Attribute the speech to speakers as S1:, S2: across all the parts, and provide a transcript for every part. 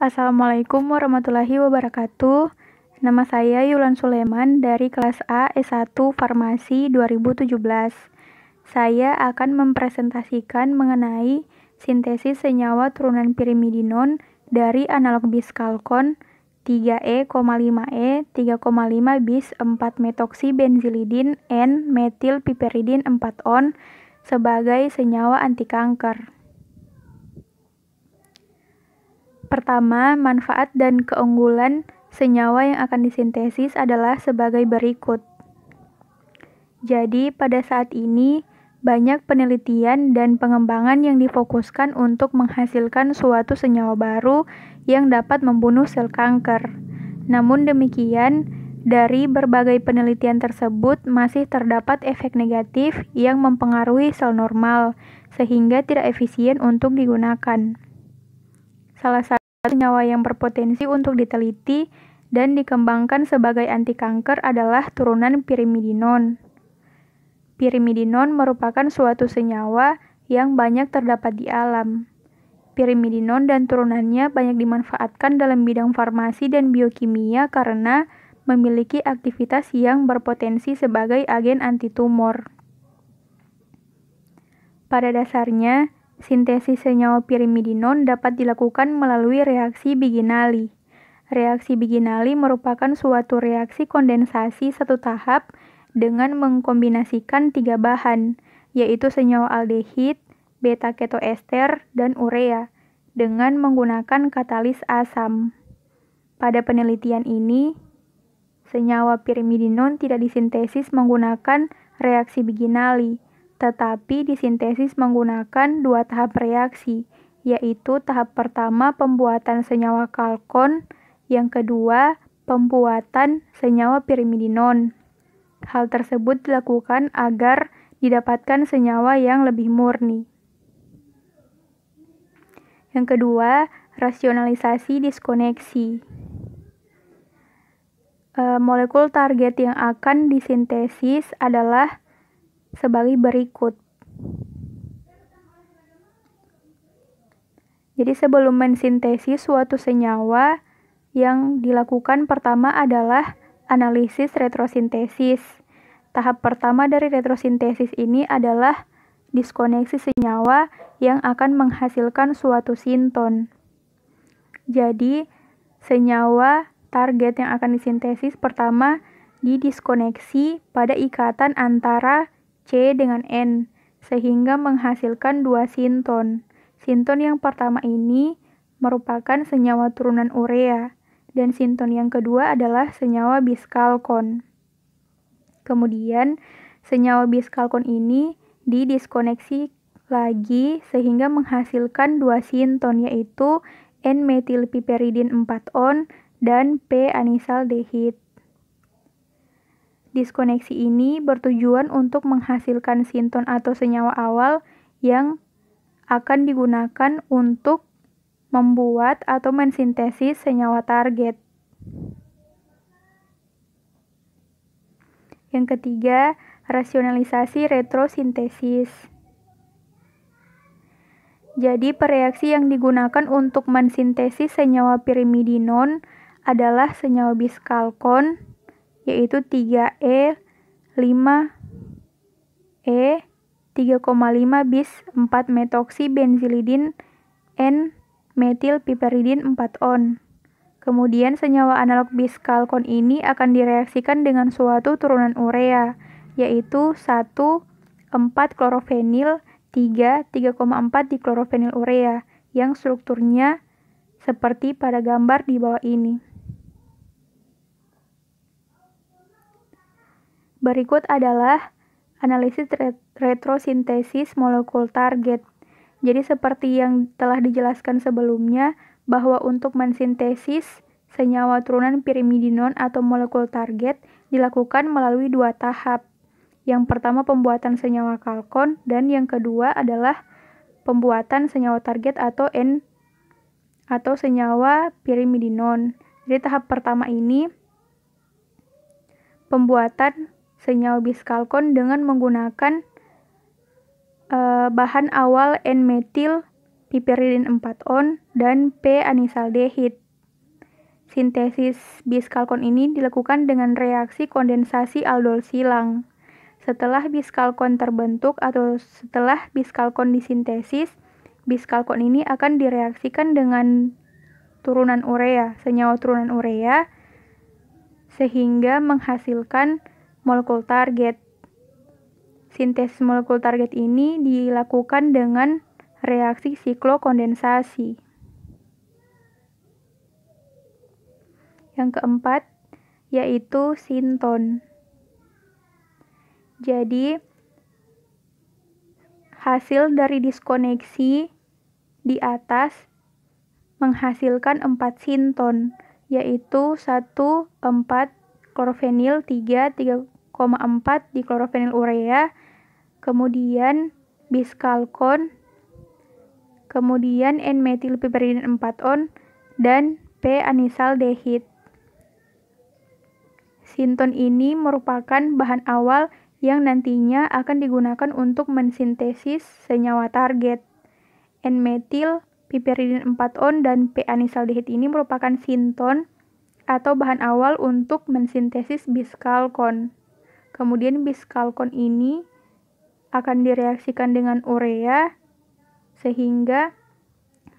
S1: Assalamualaikum warahmatullahi wabarakatuh. Nama saya Yulan Suleman dari kelas A S1 Farmasi 2017. Saya akan mempresentasikan mengenai sintesis senyawa turunan pirimidinone dari analog biskalkon 3E,5E 3,5 bis 4-metoksibenzilidin N-metilpiperidin 4-on sebagai senyawa anti kanker. Pertama, manfaat dan keunggulan senyawa yang akan disintesis adalah sebagai berikut. Jadi, pada saat ini, banyak penelitian dan pengembangan yang difokuskan untuk menghasilkan suatu senyawa baru yang dapat membunuh sel kanker. Namun demikian, dari berbagai penelitian tersebut masih terdapat efek negatif yang mempengaruhi sel normal, sehingga tidak efisien untuk digunakan. Salah satu senyawa yang berpotensi untuk diteliti dan dikembangkan sebagai anti kanker adalah turunan pirimidinone. Pirimidinone merupakan suatu senyawa yang banyak terdapat di alam. Pirimidinone dan turunannya banyak dimanfaatkan dalam bidang farmasi dan biokimia karena memiliki aktivitas yang berpotensi sebagai agen antitumor. Pada dasarnya, sintesis senyawa pirimidinone dapat dilakukan melalui reaksi Biginali. Reaksi Biginali merupakan suatu reaksi kondensasi satu tahap dengan mengkombinasikan 3 bahan, yaitu senyawa aldehid, beta-ketoester, dan urea, dengan menggunakan katalis asam. Pada penelitian ini, senyawa pirimidinone tidak disintesis menggunakan reaksi Biginali, tetapi disintesis menggunakan 2 tahap reaksi, yaitu tahap pertama pembuatan senyawa kalkon, yang kedua pembuatan senyawa pirimidinone. Hal tersebut dilakukan agar didapatkan senyawa yang lebih murni. Yang kedua, rasionalisasi diskoneksi. Molekul target yang akan disintesis adalah sebagai berikut. Jadi sebelum mensintesis suatu senyawa, yang dilakukan pertama adalah analisis retrosintesis. Tahap pertama dari retrosintesis ini adalah diskoneksi senyawa yang akan menghasilkan suatu sinton. Jadi, senyawa target yang akan disintesis pertama didiskoneksi pada ikatan antara C dengan N, sehingga menghasilkan 2 sinton. Sinton yang pertama ini merupakan senyawa turunan urea, dan sinton yang kedua adalah senyawa biskalkon. Kemudian, senyawa biskalkon ini didiskoneksi lagi sehingga menghasilkan 2 sinton, yaitu N-metilpiperidin 4-on dan P-anisaldehid. Diskoneksi ini bertujuan untuk menghasilkan sinton atau senyawa awal yang akan digunakan untuk membuat atau mensintesis senyawa target. Yang ketiga, rasionalisasi retrosintesis. Jadi, pereaksi yang digunakan untuk mensintesis senyawa pirimidinone adalah senyawa biskalkon, yaitu 3E, 5E, 3,5 bis 4-metoksibenzilidin N-metilpiperidin 4-on. Kemudian senyawa analog biskalkon ini akan direaksikan dengan suatu turunan urea, yaitu 1,4-klorofenil 3,4 diklorofenil urea, yang strukturnya seperti pada gambar di bawah ini. Berikut adalah analisis retrosintesis molekul target. Jadi seperti yang telah dijelaskan sebelumnya, bahwa untuk mensintesis senyawa turunan pirimidinone atau molekul target dilakukan melalui 2 tahap. Yang pertama pembuatan senyawa kalkon, dan yang kedua adalah pembuatan senyawa target atau senyawa pirimidinone. Jadi tahap pertama ini pembuatan senyawa biskalkon dengan menggunakan bahan awal N-metil piperidin 4-on, dan P-anisaldehid. Sintesis biskalkon ini dilakukan dengan reaksi kondensasi aldol silang. Setelah biskalkon terbentuk atau setelah biskalkon disintesis, biskalkon ini akan direaksikan dengan turunan urea, senyawa turunan urea, sehingga menghasilkan molekul target. Sintesis molekul target ini dilakukan dengan reaksi siklokondensasi. Yang keempat, yaitu sinton. Jadi, hasil dari diskoneksi di atas menghasilkan 4 sinton, yaitu 1, 4 klorofenil, 3, 3,4 diklorofenil urea, kemudian biskalkon, kemudian N-metilpiperidin 4-on, dan P-anisaldehid. Sinton ini merupakan bahan awal yang nantinya akan digunakan untuk mensintesis senyawa target. N-metilpiperidin 4-on dan P-anisaldehid ini merupakan sinton atau bahan awal untuk mensintesis biskalkon. Kemudian biskalkon ini akan direaksikan dengan urea sehingga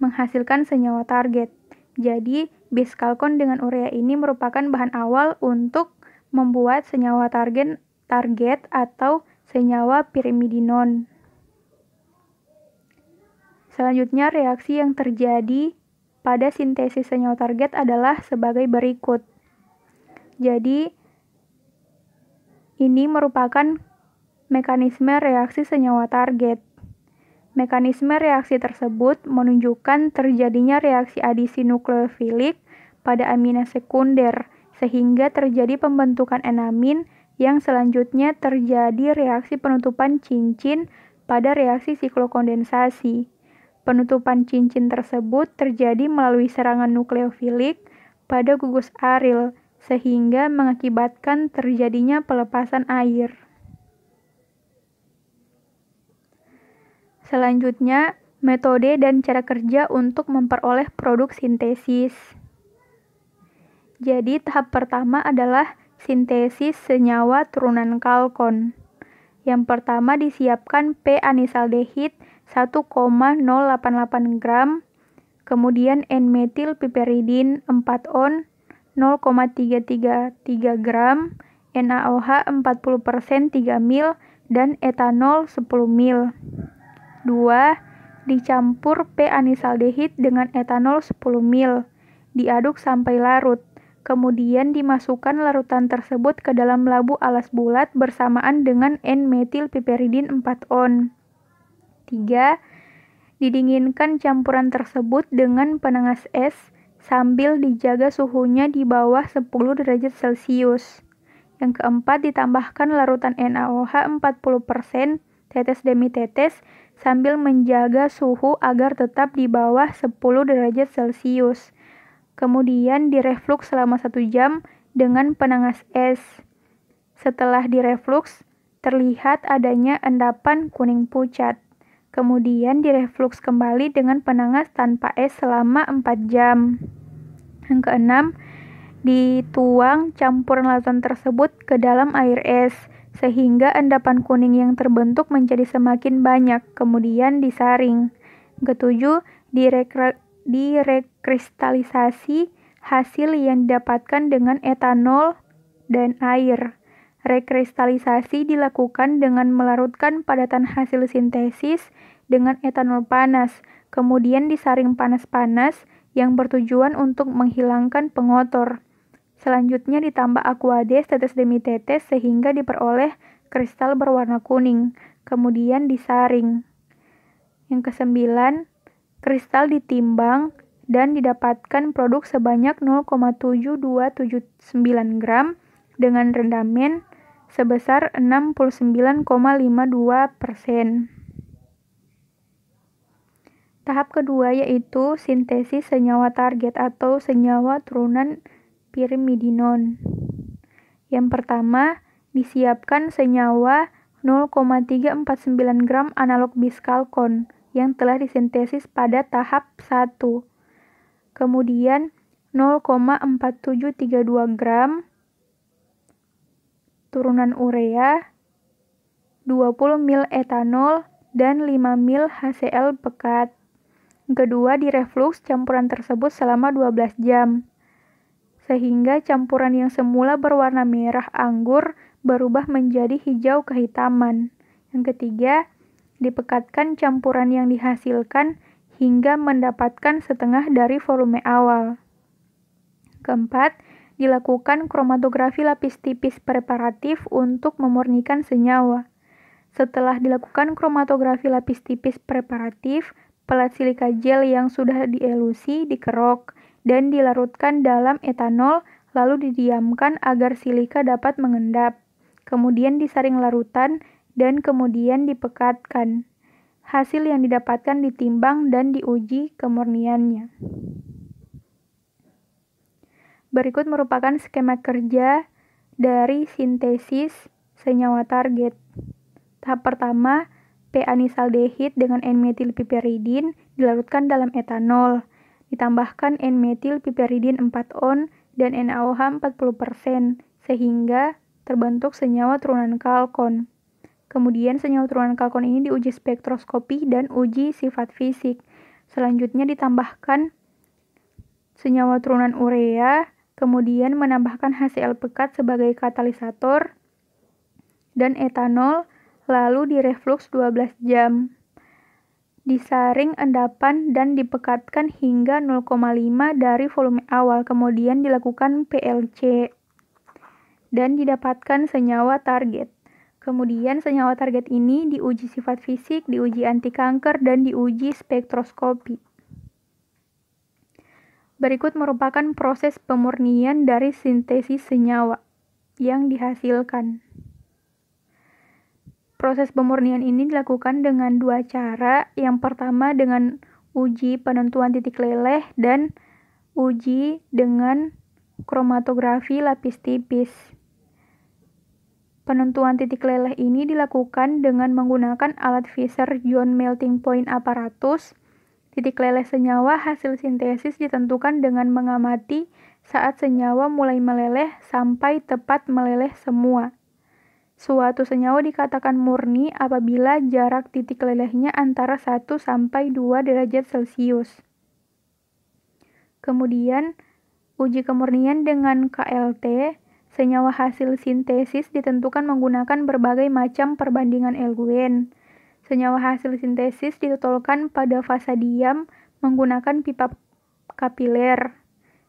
S1: menghasilkan senyawa target. Jadi, biskalkon dengan urea ini merupakan bahan awal untuk membuat senyawa target atau senyawa pirimidinon. Selanjutnya, reaksi yang terjadi pada sintesis senyawa target adalah sebagai berikut. Jadi, ini merupakan mekanisme reaksi senyawa target. Mekanisme reaksi tersebut menunjukkan terjadinya reaksi adisi nukleofilik pada amina sekunder, sehingga terjadi pembentukan enamin yang selanjutnya terjadi reaksi penutupan cincin pada reaksi siklokondensasi. Penutupan cincin tersebut terjadi melalui serangan nukleofilik pada gugus aril, sehingga mengakibatkan terjadinya pelepasan air. Selanjutnya, metode dan cara kerja untuk memperoleh produk sintesis. Jadi, tahap pertama adalah sintesis senyawa turunan kalkon. Yang pertama disiapkan P-anisaldehid 1,088 gram, kemudian N-metilpiperidin 4-on 0,333 gram, NaOH 40% 3 mil, dan etanol 10 mil. 2. Dicampur P-anisaldehid dengan etanol 10 mil, diaduk sampai larut. Kemudian dimasukkan larutan tersebut ke dalam labu alas bulat bersamaan dengan N-metilpiperidin 4-on. 3. Didinginkan campuran tersebut dengan penanas es sambil dijaga suhunya di bawah 10 derajat Celcius. Yang keempat, ditambahkan larutan NaOH 40% tetes demi tetes sambil menjaga suhu agar tetap di bawah 10 derajat Celcius. Kemudian direflux selama 1 jam dengan penanas es. Setelah direflux, terlihat adanya endapan kuning pucat. Kemudian direflux kembali dengan penanas tanpa es selama 4 jam. Yang keenam, dituang campuran larutan tersebut ke dalam air es, sehingga endapan kuning yang terbentuk menjadi semakin banyak, kemudian disaring. Ketujuh, direkristalisasi hasil yang didapatkan dengan etanol dan air. Rekristalisasi dilakukan dengan melarutkan padatan hasil sintesis dengan etanol panas, kemudian disaring panas-panas yang bertujuan untuk menghilangkan pengotor. Selanjutnya ditambah aquades tetes demi tetes sehingga diperoleh kristal berwarna kuning, kemudian disaring. Yang kesembilan, kristal ditimbang dan didapatkan produk sebanyak 0,7279 gram dengan rendamen sebesar 69,52%. Tahap kedua yaitu sintesis senyawa target atau senyawa turunan pirimidinon. Yang pertama, disiapkan senyawa 0,349 gram analog biskalkon, yang telah disintesis pada tahap 1. Kemudian 0,4732 gram turunan urea, 20 ml etanol, dan 5 ml HCl pekat. Kedua, direflux campuran tersebut selama 12 jam, sehingga campuran yang semula berwarna merah anggur berubah menjadi hijau kehitaman. Yang ketiga, dipekatkan campuran yang dihasilkan hingga mendapatkan setengah dari volume awal. Keempat, dilakukan kromatografi lapis tipis preparatif untuk memurnikan senyawa. Setelah dilakukan kromatografi lapis tipis preparatif, pelat silika gel yang sudah dielusi dikerok dan dilarutkan dalam etanol, lalu didiamkan agar silika dapat mengendap. Kemudian disaring larutan dan kemudian dipekatkan. Hasil yang didapatkan ditimbang dan diuji kemurniannya. Berikut merupakan skema kerja dari sintesis senyawa target. Tahap pertama, P-anisaldehid dengan N-metilpiperidin dilarutkan dalam etanol. Ditambahkan N-metilpiperidin 4 on dan NaOH 40%, sehingga terbentuk senyawa turunan kalkon. Kemudian senyawa turunan kalkon ini diuji spektroskopi dan uji sifat fisik. Selanjutnya ditambahkan senyawa turunan urea, kemudian menambahkan HCl pekat sebagai katalisator dan etanol, lalu direflux 12 jam. Disaring endapan dan dipekatkan hingga 0,5 dari volume awal, kemudian dilakukan PLC dan didapatkan senyawa target. Kemudian senyawa target ini diuji sifat fisik, diuji anti kanker, dan diuji spektroskopi. Berikut merupakan proses pemurnian dari sintesis senyawa yang dihasilkan. Proses pemurnian ini dilakukan dengan dua cara. Yang pertama dengan uji penentuan titik leleh dan uji dengan kromatografi lapis tipis. Penentuan titik leleh ini dilakukan dengan menggunakan alat Fischer-Tropsch melting point apparatus. Titik leleh senyawa hasil sintesis ditentukan dengan mengamati saat senyawa mulai meleleh sampai tepat meleleh semua. Suatu senyawa dikatakan murni apabila jarak titik lelehnya antara 1 sampai 2 derajat Celcius. Kemudian, uji kemurnian dengan KLT, senyawa hasil sintesis ditentukan menggunakan berbagai macam perbandingan eluen. Senyawa hasil sintesis ditotolkan pada fasa diam menggunakan pipa kapiler.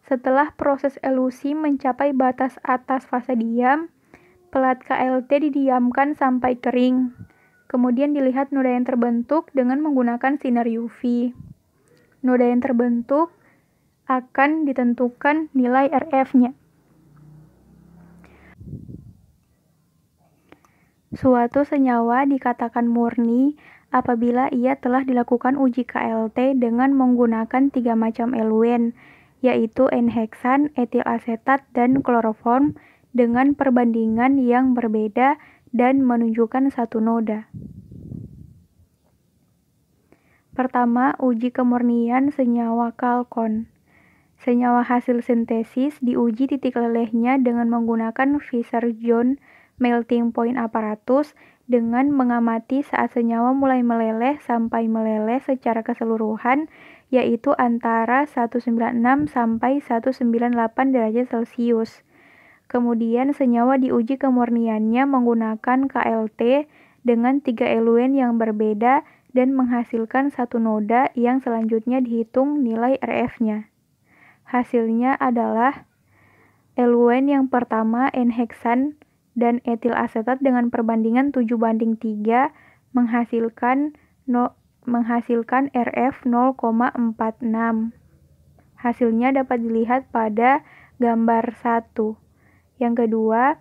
S1: Setelah proses elusi mencapai batas atas fasa diam, pelat KLT didiamkan sampai kering. Kemudian dilihat noda yang terbentuk dengan menggunakan sinar UV. Noda yang terbentuk akan ditentukan nilai RF-nya. Suatu senyawa dikatakan murni apabila ia telah dilakukan uji KLT dengan menggunakan 3 macam eluen, yaitu N-heksan, etil asetat, dan kloroform dengan perbandingan yang berbeda dan menunjukkan satu noda. Pertama, uji kemurnian senyawa kalkon. Senyawa hasil sintesis diuji titik lelehnya dengan menggunakan Fischer-Tropsch melting point apparatus dengan mengamati saat senyawa mulai meleleh sampai meleleh secara keseluruhan, yaitu antara 196 sampai 198 derajat Celcius. Kemudian senyawa diuji kemurniannya menggunakan KLT dengan 3 eluen yang berbeda dan menghasilkan satu noda yang selanjutnya dihitung nilai RF-nya. Hasilnya adalah eluen yang pertama N-heksan dan etil asetat dengan perbandingan 7:3 menghasilkan RF 0,46. Hasilnya dapat dilihat pada gambar 1. Yang kedua,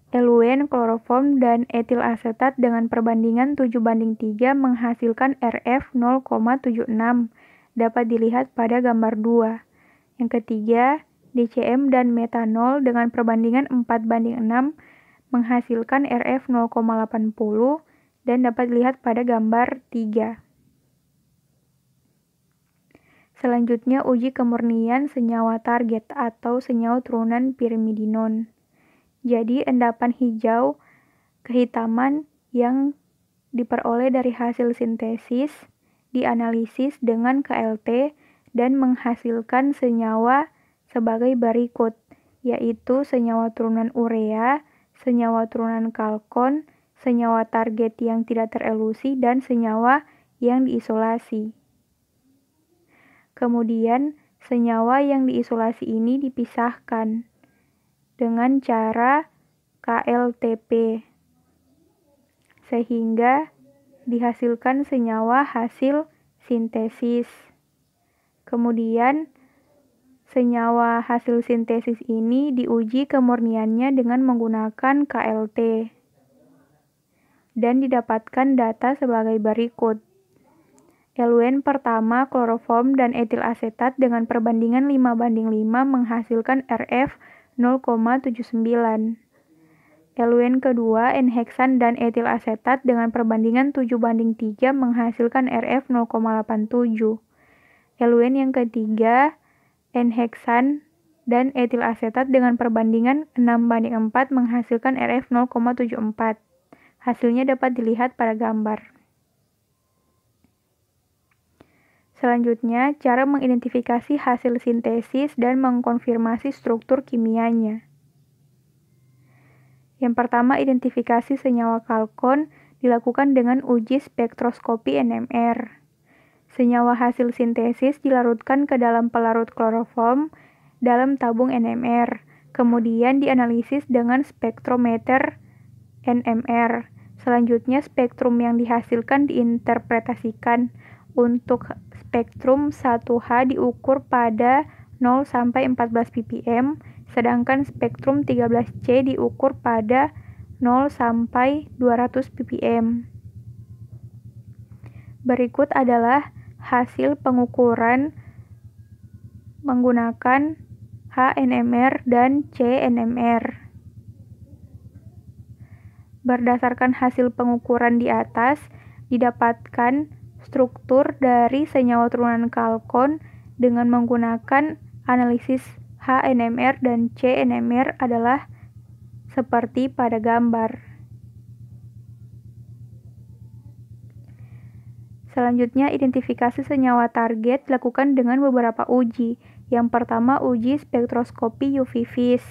S1: eluen kloroform dan etil asetat dengan perbandingan 7:3 menghasilkan RF 0,76. Dapat dilihat pada gambar 2. Yang ketiga, DCM dan metanol dengan perbandingan 4:6 menghasilkan RF 0,80 dan dapat dilihat pada gambar 3. Selanjutnya, uji kemurnian senyawa target atau senyawa turunan pirimidinon. Jadi, endapan hijau kehitaman yang diperoleh dari hasil sintesis dianalisis dengan KLT dan menghasilkan senyawa sebagai berikut, yaitu senyawa turunan urea, senyawa turunan kalkon, senyawa target yang tidak terelusi, dan senyawa yang diisolasi. Kemudian, senyawa yang diisolasi ini dipisahkan dengan cara KLTP, sehingga dihasilkan senyawa hasil sintesis. Kemudian, senyawa hasil sintesis ini diuji kemurniannya dengan menggunakan KLT dan didapatkan data sebagai berikut. Eluen pertama, kloroform dan etil asetat dengan perbandingan 5:5 menghasilkan Rf 0,79. Eluen kedua, N-heksan dan etil asetat dengan perbandingan 7:3 menghasilkan Rf 0,87. Eluen yang ketiga, N-heksan dan etil asetat dengan perbandingan 6:4 menghasilkan Rf 0,74. Hasilnya dapat dilihat pada gambar. Selanjutnya, cara mengidentifikasi hasil sintesis dan mengkonfirmasi struktur kimianya. Yang pertama, identifikasi senyawa kalkon dilakukan dengan uji spektroskopi NMR. Senyawa hasil sintesis dilarutkan ke dalam pelarut kloroform dalam tabung NMR, kemudian dianalisis dengan spektrometer NMR. Selanjutnya, spektrum yang dihasilkan diinterpretasikan. Untuk spektrum 1H diukur pada 0-14 ppm, sedangkan spektrum 13C diukur pada 0-200 ppm. Berikut adalah hasil pengukuran menggunakan HNMR dan CNMR. Berdasarkan hasil pengukuran di atas, didapatkan struktur dari senyawa turunan kalkon dengan menggunakan analisis HNMR dan CNMR adalah seperti pada gambar. Selanjutnya, identifikasi senyawa target dilakukan dengan beberapa uji. Yang pertama, uji spektroskopi UV-Vis.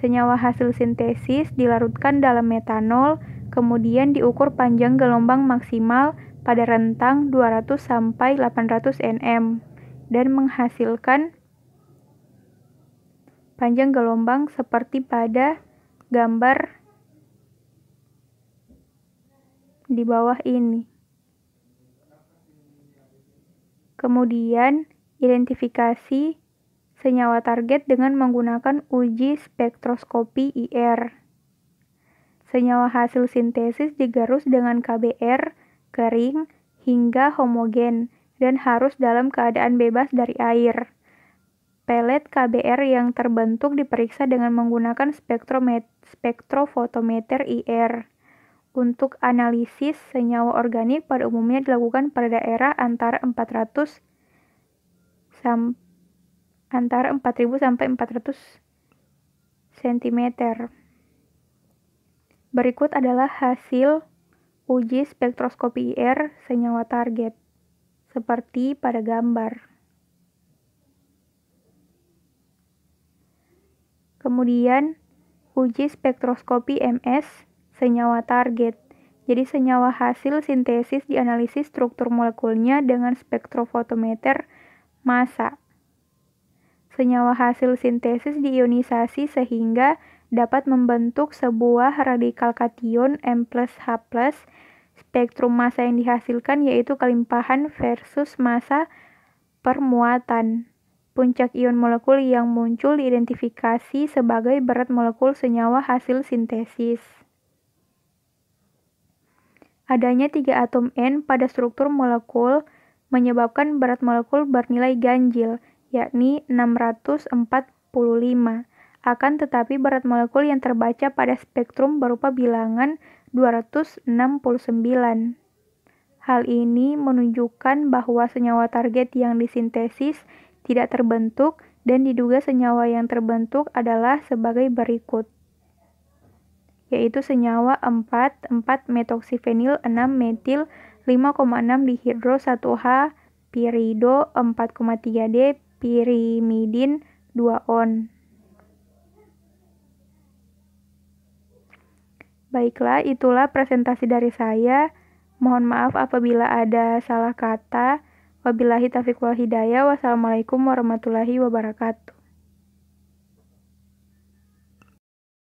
S1: Senyawa hasil sintesis dilarutkan dalam metanol, kemudian diukur panjang gelombang maksimal pada rentang 200-800 nm dan menghasilkan panjang gelombang seperti pada gambar di bawah ini. Kemudian, identifikasi senyawa target dengan menggunakan uji spektroskopi IR. Senyawa hasil sintesis digerus dengan KBR kering hingga homogen dan harus dalam keadaan bebas dari air. Pelet KBR yang terbentuk diperiksa dengan menggunakan spektrofotometer IR. Untuk analisis senyawa organik pada umumnya dilakukan pada daerah antara 4.000 sampai 400 cm. Berikut adalah hasil uji spektroskopi IR senyawa target, seperti pada gambar. Kemudian, uji spektroskopi MS senyawa target. Jadi, senyawa hasil sintesis dianalisis struktur molekulnya dengan spektrofotometer massa. Senyawa hasil sintesis diionisasi sehingga dapat membentuk sebuah radikal kation M+H+. Spektrum massa yang dihasilkan yaitu kelimpahan versus massa permuatan. Puncak ion molekul yang muncul diidentifikasi sebagai berat molekul senyawa hasil sintesis. Adanya 3 atom N pada struktur molekul menyebabkan berat molekul bernilai ganjil, yakni 645. Akan tetapi berat molekul yang terbaca pada spektrum berupa bilangan 269. Hal ini menunjukkan bahwa senyawa target yang disintesis tidak terbentuk dan diduga senyawa yang terbentuk adalah sebagai berikut, yaitu senyawa 4,4-metoksifenil 6-metil 5,6 dihidro 1H pirido 4,3D pirimidin 2 on. Baiklah, itulah presentasi dari saya. Mohon maaf apabila ada salah kata. Wabillahi taufiq wal hidayah. Wassalamualaikum warahmatullahi wabarakatuh.